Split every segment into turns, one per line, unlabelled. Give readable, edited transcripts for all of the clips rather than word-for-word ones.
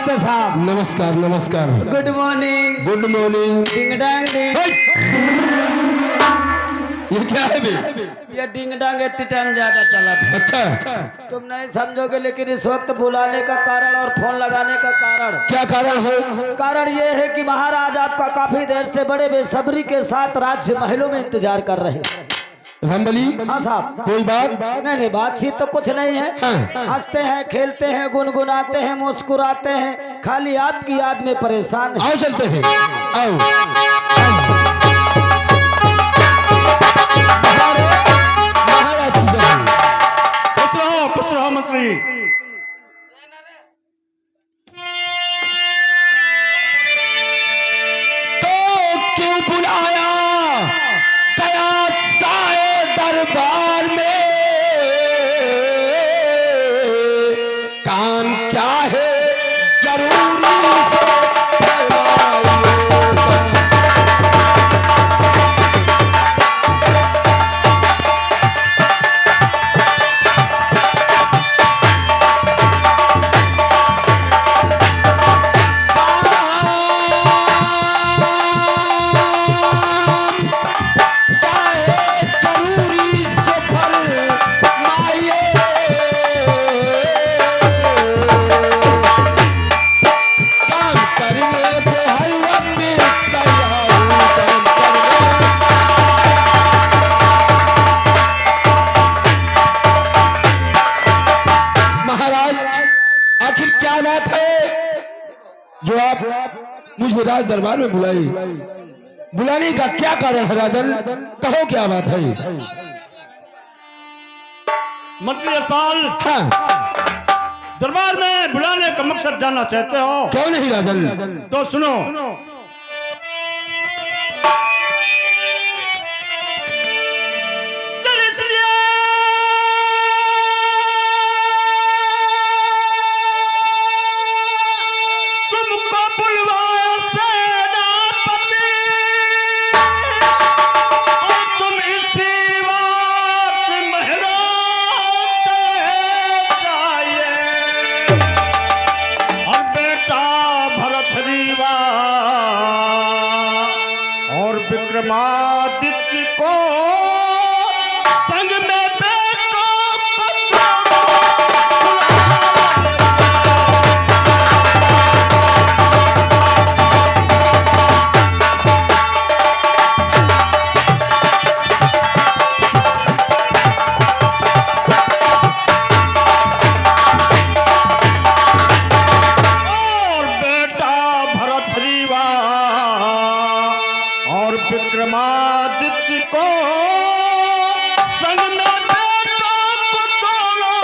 नमस्ते साहब।
नमस्कार नमस्कार।
Good morning.
Good morning.
डिंग डांग डिंग।
ये क्या है बे?
ये डिंग डांग इतनी टाइम ज्यादा चला था।
अच्छा
तुम नहीं समझोगे, लेकिन इस वक्त बुलाने का कारण और फोन लगाने का कारण
क्या कारण है?
कारण ये है कि महाराज आपका काफी देर से बड़े बेसब्री के साथ राज्य महलों में इंतजार कर रहे हैं।
रामबली।
हाँ साहब।
कोई बात?
नहीं, बातचीत तो कुछ नहीं है।
हाँ।
हंसते हैं, खेलते हैं, गुनगुनाते हैं, मुस्कुराते हैं, खाली आपकी याद में परेशान है।
आओ चलते हैं। आओ। महाराज की जय।
खुश रहो मंत्री।
तो क्यों बुलाया गया साए दरबार में? काम क्या है जरूरी से जो आप मुझे राज दरबार में बुलाई, बुलाने का क्या कारण है राजन? कहो क्या बात है?
मंत्री अवताल,
हाँ।
दरबार में बुलाने का मकसद जानना चाहते हो?
क्यों नहीं राजन?
तो सुनो। विक्रमादित्य को संग में विक्रमादित्य को संग में बेटा को दोनों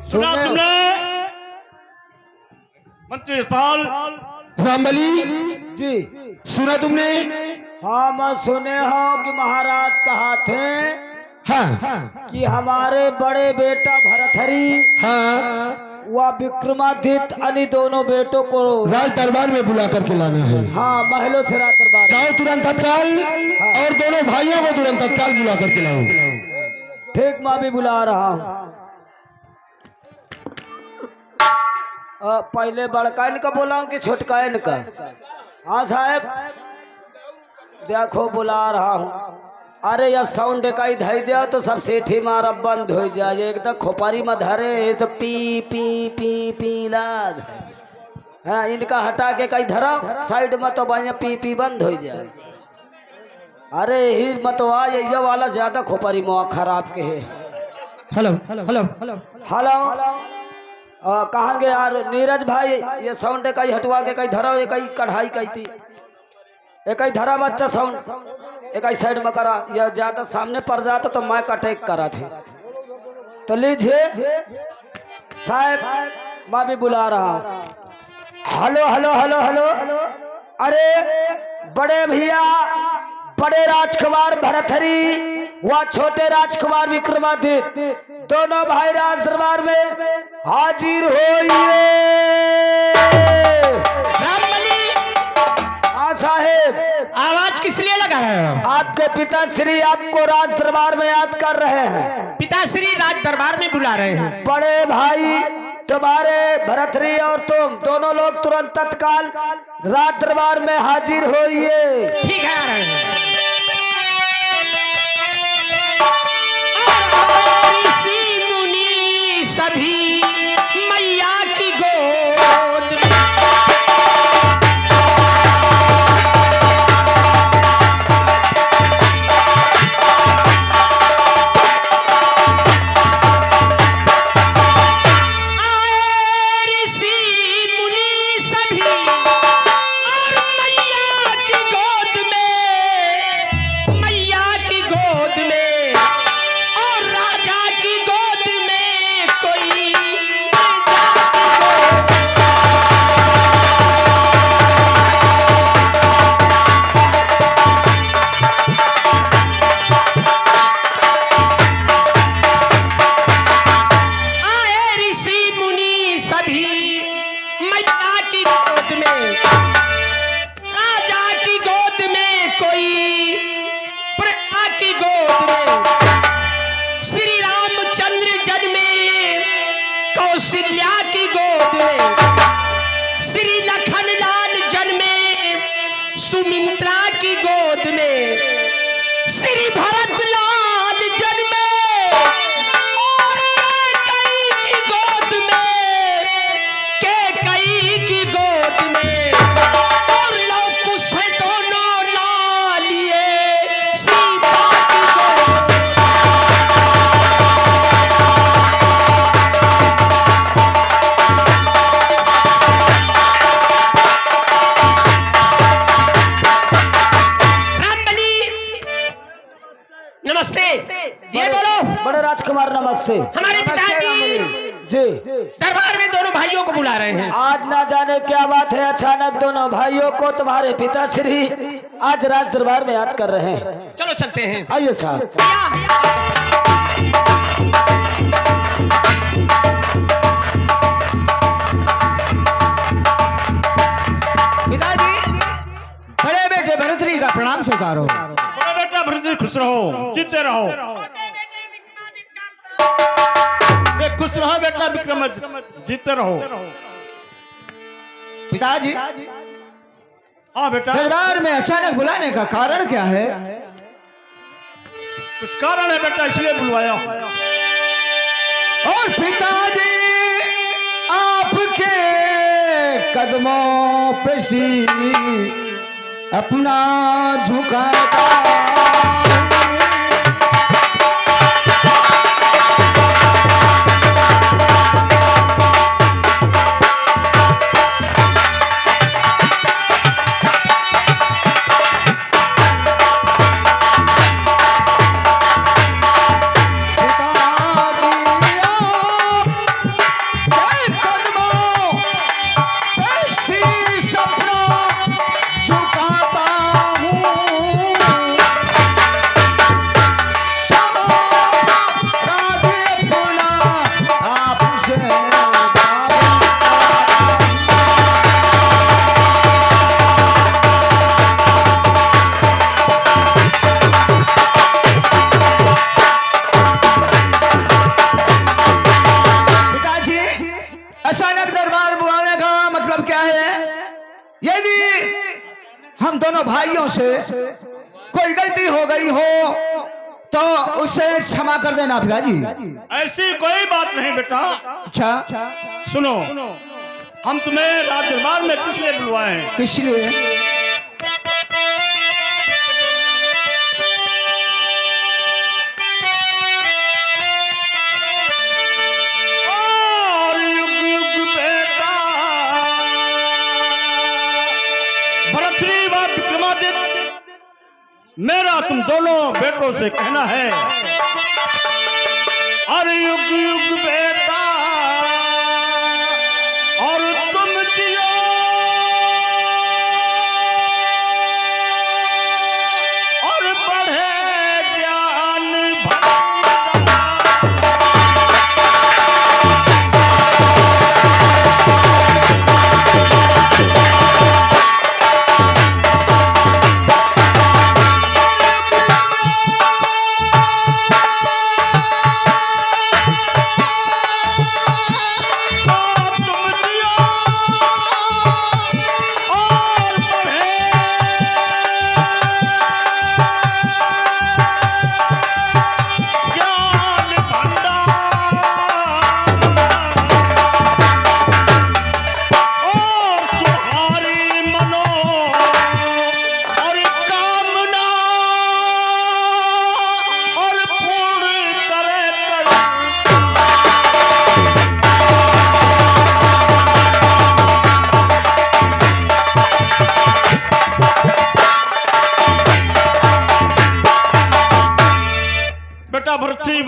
सुना तुमने मंत्री स्थाल?
रामबली
जी
सुना तुमने?
हाँ, मैं सुने हो कि महाराज कहा थे
हाँ
कि हमारे बड़े बेटा भरथरी,
हाँ,
वह विक्रमादित्य अन्य दोनों बेटों को
राज दरबार में बुला करके लाना है।
हाँ, महलों से राज दरबार।
जाओ तुरंत तत्काल, और दोनों भाइयों को तुरंत तत्काल बुला करके लाओ।
ठीक, मैं भी बुला रहा हूँ। पहले बड़का इनका बोला कि छोटका इनका? हाँ साहब, देखो बुला रहा हूँ। अरे यह साउंड का ही धई दिया तो सब सेठी मारा बंद हो जाए। एकदम खोपड़ी में धरे तो पी पी पी पी लाग। हाँ, इनका हटा के कहीं धरा साइड में तो बढ़िया पी पी बंद हो जाए। अरे ही मतवा ये वाला ज्यादा खोपड़ी में खराब के है।
हेलो हेलो हेलो
हेलो, कहाँ गए यार नीरज भाई? ये साउंड कहीं हटवा के कहीं धरा, एक कहीं कढ़ाई कही थी, एक ही धरा बच्चा साउंड, एक ही साइड में करा। यह ज्यादा सामने पड़ जाता तो मैं अटैक करा थे। तो लीजिए साहब, मैं भी बुला रहा हूँ। Hello hello hello hello. अरे बड़े भैया, बड़े राजकुमार भरथरी व छोटे राजकुमार विक्रमादित्य दोनों भाई राज दरबार में हाजिर होइए। आपके पिताश्री आपको राज दरबार में याद कर रहे हैं।
पिताश्री राज दरबार में बुला रहे हैं।
बड़े भाई तुम्हारे भरतरी और तुम दोनों लोग तुरंत तत्काल राज दरबार में हाजिर होइए।
ठीक है, आ रहे हैं। ऋषि मुनि सभी मैया की गोद में कौशल्या की गोद में, श्री लखन लाल जन्मे सुमित्रा की गोद में, श्री भरत लाल जन्मे और कैकई की गोद में, कैकई की गोद में, और लव कुश है दोनों लालिए सीता की गोद। नमस्ते, ये बोलो।
बड़े राजकुमार नमस्ते।
हमारे पिताजी
जी
दरबार में दोनों भाइयों को बुला रहे हैं।
आज ना जाने क्या बात है, अचानक दोनों भाइयों को तुम्हारे पिताश्री आज राज दरबार में याद कर रहे हैं।
चलो चलते हैं।
आइए साहब।
पिताजी, बड़े बेटे भरतरी का प्रणाम स्वीकारो।
बड़ा बेटा भरतरी खुश रहो, जीते रहो। खुश रहो बेटा विक्रमादित्य, जीते रहो।
पिताजी,
हाँ बेटा।
दरबार में अचानक बुलाने का कारण क्या है?
कुछ कारण है बेटा, इसलिए बुलवाया।
और पिताजी आपके कदमों पे सी अपना झुकाता। हम दोनों भाइयों से कोई गलती हो गई हो तो उसे क्षमा कर देना पिताजी।
ऐसी कोई बात नहीं बेटा।
अच्छा
सुनो, हम तुम्हें राज दरबार में किस लिए बुलवाए हैं?
किस लिए?
और युग युग बेटा भरतरी व विक्रमादित्य, मेरा तुम दोनों बेटों से कहना है, और युग युग बेटा और तुम जियो और बढ़े ज्ञान भंडार।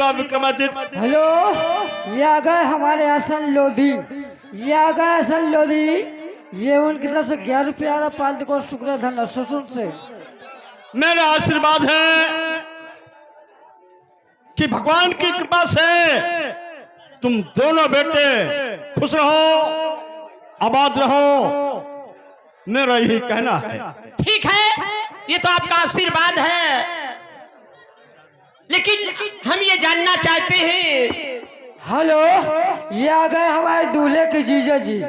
व विक्रमादित्य।
हेलो, ये आ गए हमारे हसन लोधी, ये आ गए हसन लोधी। ये उनकी तरफ से 11 रुपया पाल्तु को शुक्र धन ससुर से।
मेरा आशीर्वाद है कि भगवान की कृपा से तुम दोनों बेटे खुश रहो, आबाद रहो, मेरा यही कहना है।
ठीक है, ये तो आपका आशीर्वाद है, लेकिन हम ये जानना चाहते हैं।
हेलो, ये आ गए हमारे दूल्हे के जीजा जी,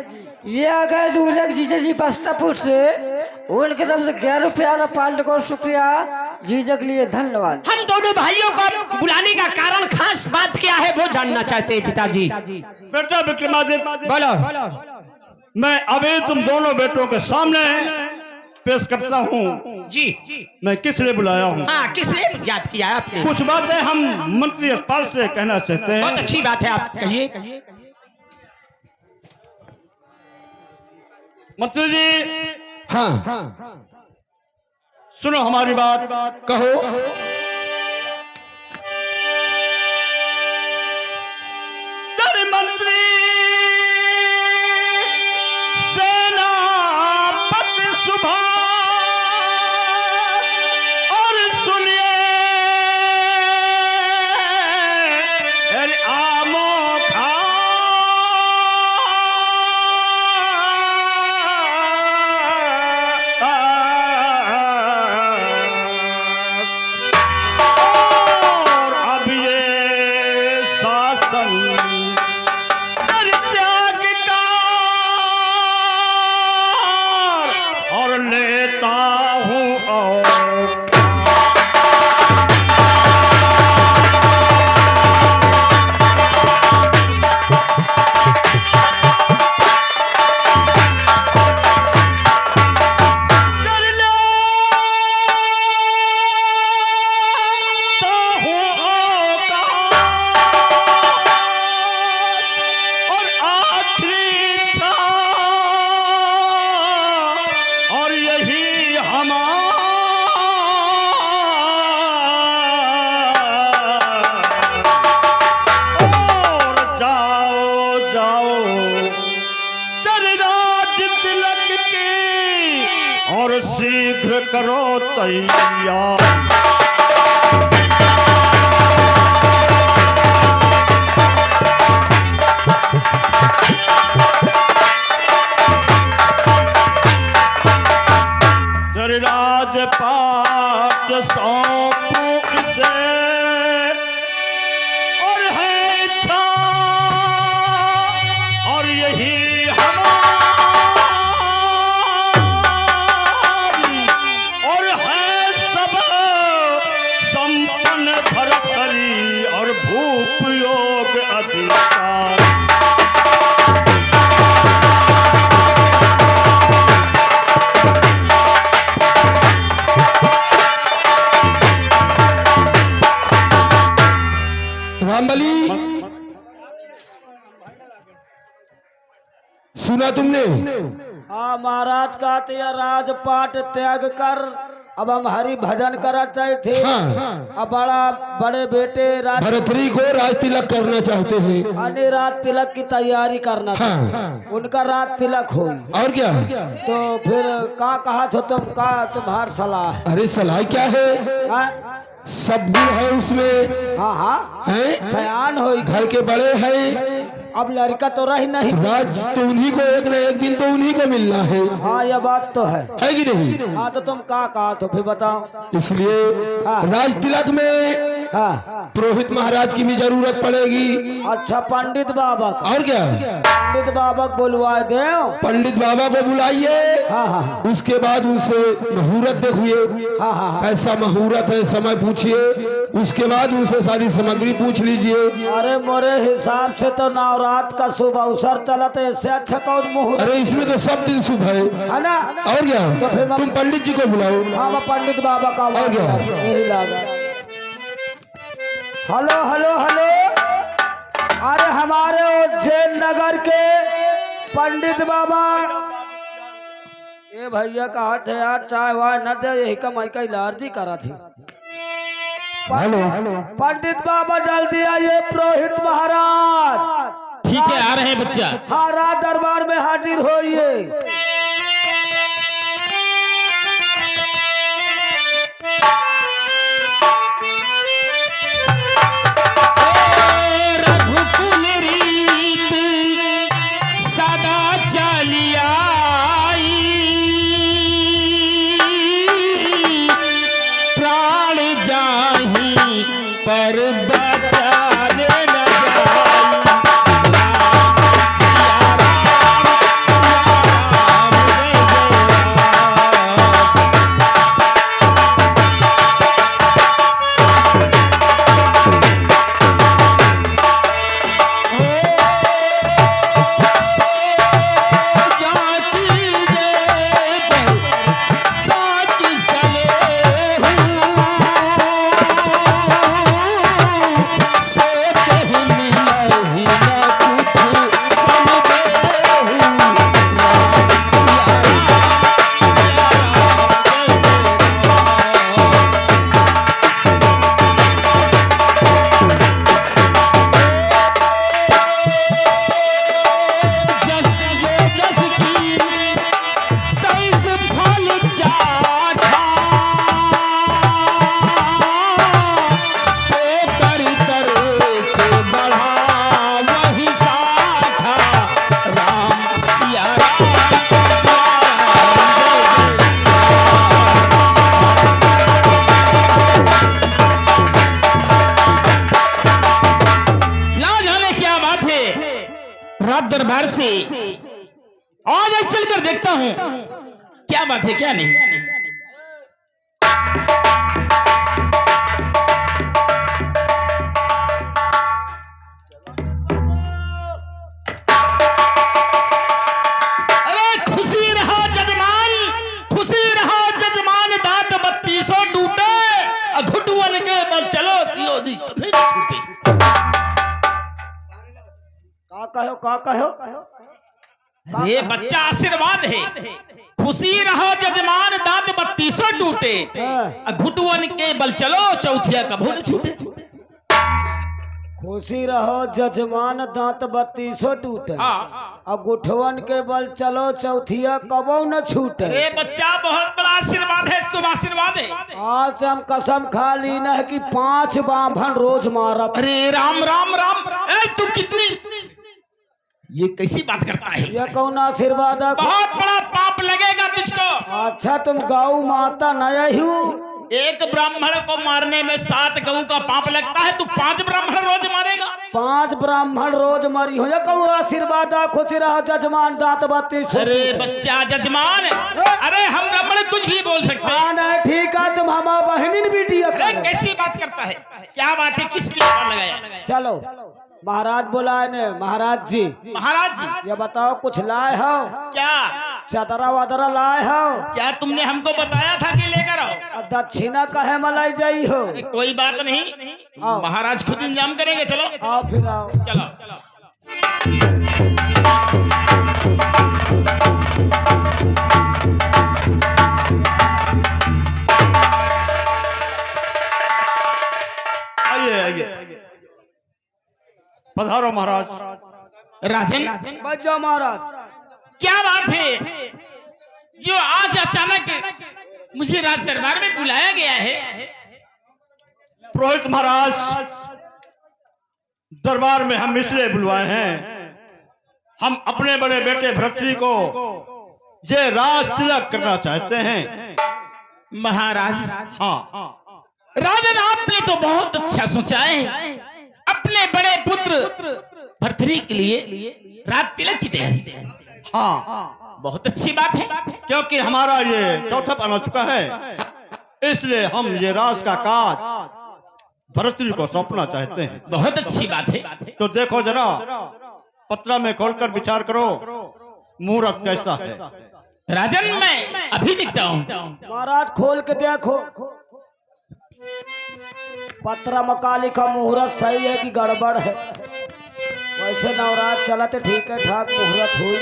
ये आ गए दूल्हे के जीजा जी बस्तापुर से। उनकी तरफ से 11 रुपया पाल्ट को शुक्रिया, जीजा के लिए धन्यवाद।
हम दोनों भाइयों को बुलाने का कारण, खास बात क्या है वो जानना चाहते हैं पिताजी।
बेटा विक्रमादित्य,
बोलो।
मैं अभी तुम दोनों बेटों के सामने पेश करता हूँ
जी,
मैं किस लिए बुलाया हूँ।
हाँ, किस लिए याद किया है आपने?
कुछ बातें हम मंत्री अस्पताल से कहना चाहते हैं।
बहुत अच्छी बात है, आप कहिए।
मंत्री जी,
हाँ
सुनो हमारी बात।
कहो।
तेरे मंत्री सेनापति सुभा और सुनिए अरे आमो खा और अब ये शासन त्याग का और लेता हूँ और और शीघ्र करो तैयार। तेरे राजपाट सौंपू इसे और है इच्छा और यही भरकरी और भूप योग अधिकार।
रामबली, सुना तुमने?
हाँ महाराज, कहते हैं राजपाट त्याग कर अब हम हरि भजन करा चाहते थे।
हाँ।
अब बड़े बेटे
भरतरी को राज तिलक करना चाहते हैं।
अन्य रात तिलक की तैयारी करना था।
हाँ।
उनका रात तिलक हो
और क्या?
तो फिर का कहा तो तुम का तुम्हार सलाह?
अरे सलाह क्या है?
हाँ
सब गुण है उसमें।
हाँ
हैं?
सयान हो,
घर के बड़े हैं।
अब लड़का तो रही नहीं।
राज तो उन्हीं को एक न एक दिन तो उन्हीं को मिलना है।
हाँ यह बात तो है
कि नहीं?
हाँ तो तुम का कहा तो फिर बताओ।
इसलिए
हाँ।
राज तिलक में
हाँ
पुरोहित महाराज की भी जरूरत पड़ेगी।
अच्छा, पंडित बाबा का।
और क्या?
पंडित बाबा को बुलवा दे।
पंडित बाबा को बुलाइए।
हाँ हाँ
उसके बाद उनसे मुहूर्त देखिए।
हाँ हाँ
कैसा मुहूर्त है समय पूछिए। उसके बाद उनसे सारी सामग्री पूछ लीजिए।
अरे मोरे हिसाब से तो नवरात का शुभ अवसर चला, तो इससे अच्छा कौन मुहूर्त?
अरे इसमें तो सब दिन शुभ है
ना?
और क्या?
तो फिर
तुम पंडित जी को बुलाओ।
हाँ मैं पंडित बाबा का
और क्या?
यही लगा। हेलो हेलो हेलो, अरे हमारे उज्जैन नगर के पंडित बाबा, ये भैया कहा थे यार चाय वाय न दे, यही कमाई का इलाज ही करा थी।
हेलो।
पंडित बाबा जल्दी आइए, पुरोहित महाराज
ठीक है, आ रहे हैं बच्चा।
हाँ, रात दरबार में हाजिर होइए।
रघुकुल रीत सदा चलिया प्राण जाही पर बचाने न जाई। सिया राम जय जय। जाति जय पर साच सले सोते ही मिलहि न कुछ समझेहु। राम सिया जस जो जस की तैस फल चाखा तो कर कर के बढ़ा वही साखा। राम सिया राम सिया राम ना जाने क्या बात है, रात दरबार से आज चलकर देखता हूँ क्या बात है क्या नहीं। अरे खुशी रहा जजमान, खुशी रहा जजमान, दांत 3200 टूटे घुटवन के बल चलो लोधी कभी न छूटे।
का कहो
ये बच्चा आशीर्वाद है। खुशी रहो जजमान, दांत 3200 टूटे घुटवन के बल चलो चौथिया कभू न छूटे।
खुशी रहो जजमान, दांत 3200 टूटे
हाँ।
और गुठवन के बल चलो चौथिया कबो न छूटे।
अरे बच्चा बहुत बड़ा आशीर्वाद है, शुभ आशीर्वाद है।
आज हम कसम खा ली न कि 5 बाभन रोज मारब।
अरे राम राम राम, तू कितनी ये कैसी बात करता है?
ये कौन आशीर्वाद है?
बहुत बड़ा पाप लगेगा तुझको।
अच्छा, तुम गौ माता नहीं हो?
एक ब्राह्मण को मारने में 7 गऊ का पाप लगता है, तू 5 ब्राह्मण रोज मारेगा?
5 ब्राह्मण रोज मरी हो। कौन आशीर्वाद है? खुश रहो जजमान, दांत 3200।
अरे बच्चा जजमान, अरे हम ब्राह्मण कुछ भी बोल सकते हैं।
नहीं ठीक है, तुम हमारा बहनी बेटी
अरे कैसी बात करता है? क्या बात है, किस लिए पार लगाया?
चलो महाराज बुलाए ने। महाराज जी,
महाराज जी
ये बताओ कुछ लाए हो?
क्या
चदरा वदरा लाए हो?
क्या तुमने हमको बताया था कि लेकर आओ?
और दक्षिणा कहे मलाई जाई हो?
कोई बात नहीं,
आओ।
महाराज खुद इंतजाम करेंगे। चलो
आओ फिर आओ।
चलो।
आइए आइए, पधारो महाराज।
राजन
बच जाओ महाराज।
क्या बात है जो आज अचानक मुझे राज दरबार में बुलाया गया है?
पुरोहित महाराज, दरबार में हम इसलिए बुलवाए हैं, हम अपने बड़े बेटे भरतरी को ये राज तिलक करना चाहते हैं।
महाराज
हाँ,
राजन आपने तो बहुत अच्छा सोचा है। अपने बड़े पुत्र भरतरी के लिए राज तिलक की तैयारी।
हाँ,
बहुत अच्छी बात है।
क्योंकि हमारा ये चौथा पान हो चुका है, इसलिए हम ये राज का काज भरतरी को सौंपना चाहते हैं।
बहुत अच्छी बात है।
तो देखो जरा, पत्रा में खोलकर विचार करो, मुहूर्त कैसा है।
राजन मैं अभी दिखता हूँ।
महाराज खोल के देखो, पत्रा मका लिखा मुहूर्त सही है कि गड़बड़ है? वैसे नवराज चला तो ठीक है ठाक मुहूर्त हुई।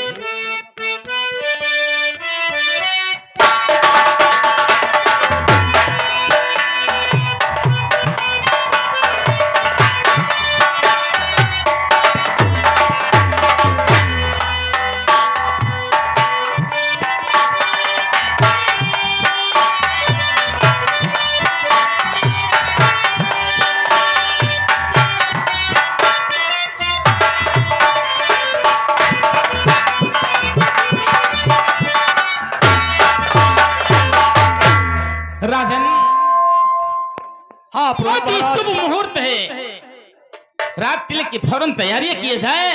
रात तिलक की फौरन तैयारियां किए जाए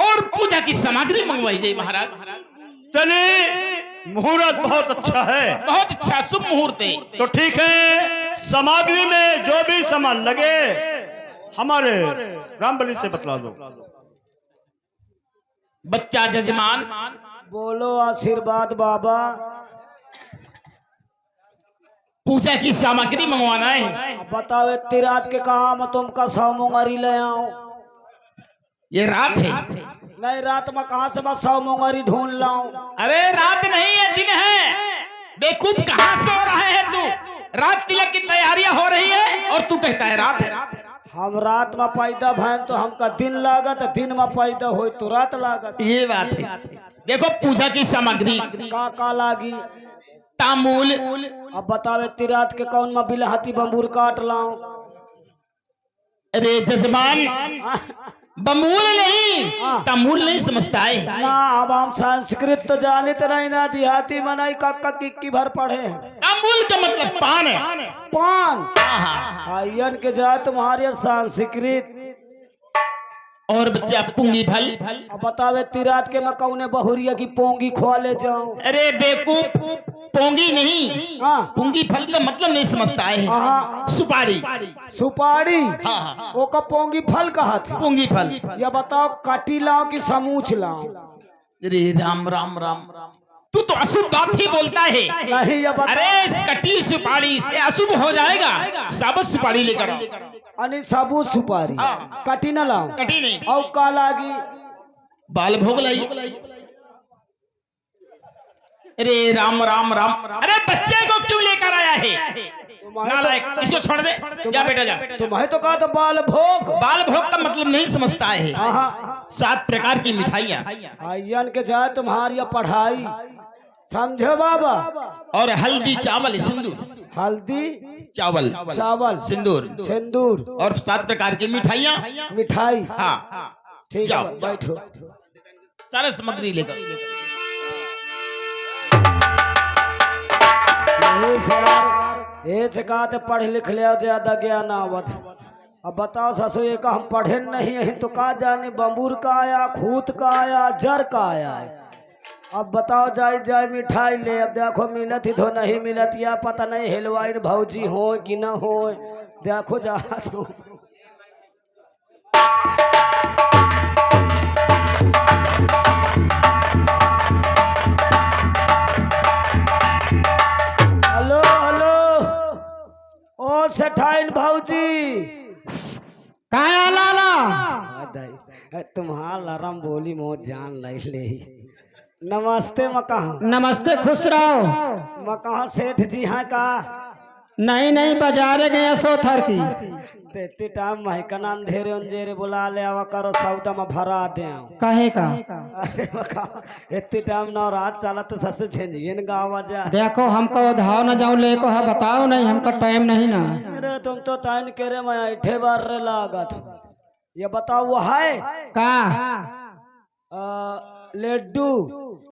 और पूजा की सामग्री मंगवाई जाए महाराज।
चलिए, मुहूर्त बहुत अच्छा है।
बहुत अच्छा, शुभ मुहूर्त है।
तो ठीक है, सामग्री में जो भी सामान लगे हमारे रामबली से बतला दो।
बच्चा जजमान,
बोलो आशीर्वाद बाबा।
पूजा की सामग्री मंगवाना है।
अब बताओ इतनी रात के काम तुमका 100 मुंगरी ले आओ।
ये रात है।
नहीं, रात में कहाँ से मैं 100 मुंगरी ढूंढ लाऊं?
अरे रात नहीं है, दिन है। बेवकूफ, कहाँ सो रहा है तू? रात तिलक की तैयारियां हो रही है और तू कहता है रात है।
हम रात में पैदा भैन तो हमका दिन लागत, दिन में पैदा हो तो रात लागत।
ये बात है। देखो पूजा की सामग्री,
का लागी?
तांबूल।
अब बताओ इतनी रात के कौन में बिलहती बम्बूर काट लाऊं?
अरे जजमान, बमूल नहीं, तांबूल नहीं समझता है
ना। अब हम संस्कृत तो जानित नहीं ना, देहाती मनाई कक्का किक्की भर पढ़े हैं।
तांबूल का मतलब पान है।
पान
हाँ।
आयन के जाए तुम्हारे संस्कृत।
और बच्चा पुंगी फल।
अब बताओ इतनी रात के मैं कौने बहुरिया की पोंगी खुआ ले जाऊं?
अरे बेवकूफ, पोंगी नहीं,
हाँ।
पुंगी फल का मतलब नहीं समझता है।
हाँ।
सुपारी।
सुपारी।
हाँ।
वो का पोंगी फल कहा था?
पुंगी फल।
या बताओ काटी लाओ कि समूच लाओ?
अरे राम राम राम, तू तो अशुभ बात ही बोलता है।
नहीं, ये बता।
अरे कटी सुपारी से अशुभ हो जाएगा। साबुत सुपारी लेकर आओ।
अरे सबूत सुपारी।
हाँ।
काटी ना लाओ?
कटी नहीं।
और का लागी?
बाल भोग लाई। अरे राम राम राम, अरे बच्चे को क्यों लेकर आया है? नालायक, इसको छोड़ दे। जा बेटा जा।
तुम्हें तो कहा था बाल भोग।
बाल भोग का मतलब नहीं समझता है।
हाँ।
7 प्रकार की मिठाइयाँ
आयन के जाए तुम्हारी पढ़ाई, समझे बाबा?
और हल्दी चावल सिंदूर।
हल्दी
चावल
चावल
सिंदूर
सिंदूर
और 7 प्रकार की मिठाइयाँ।
मिठाई।
हाँ,
ठीक
जाओ,
है, बैठो।
सारा सामग्री लेकर।
कहा पढ़ लिख लिया ज्यादा ज्ञान आवत। अब बताओ ससु, ये का हम पढ़े नहीं है तो का जाने बम्बूर का आया, खूत का आया, जर का आया है। अब बताओ जाए जाए मिठाई ले। अब देखो मिलत ही तो नहीं मिलत, या पता नहीं हलवाई भौजी हो कि ना हो। देखो जा तो। हेलो हेलो, ओ सेठाइन भौजी।
काया लाला,
तुम्हारा लरम बोली मो जान ले। नमस्ते मकाहा।
नमस्ते, खुश रहो।
मकाहा सेठ जी हैं का?
नहीं नहीं, बाजारे गए सोथर की।
इतनी टाइम महकना अंधेरे अंधेरे बुला ले आवा करो, सौदा में भरा दे।
कहे का?
अरे मकाहा इतनी टाइम ना रात चलत सस झंझियन गावा जा।
देखो हमको उधाव न जाऊं ले को है, बताओ नहीं, हमका टाइम नहीं ना।
अरे तुम तो ताइन के रे मैं ऐठे बार रे लागत। ये बताओ वो है
का?
लड्डू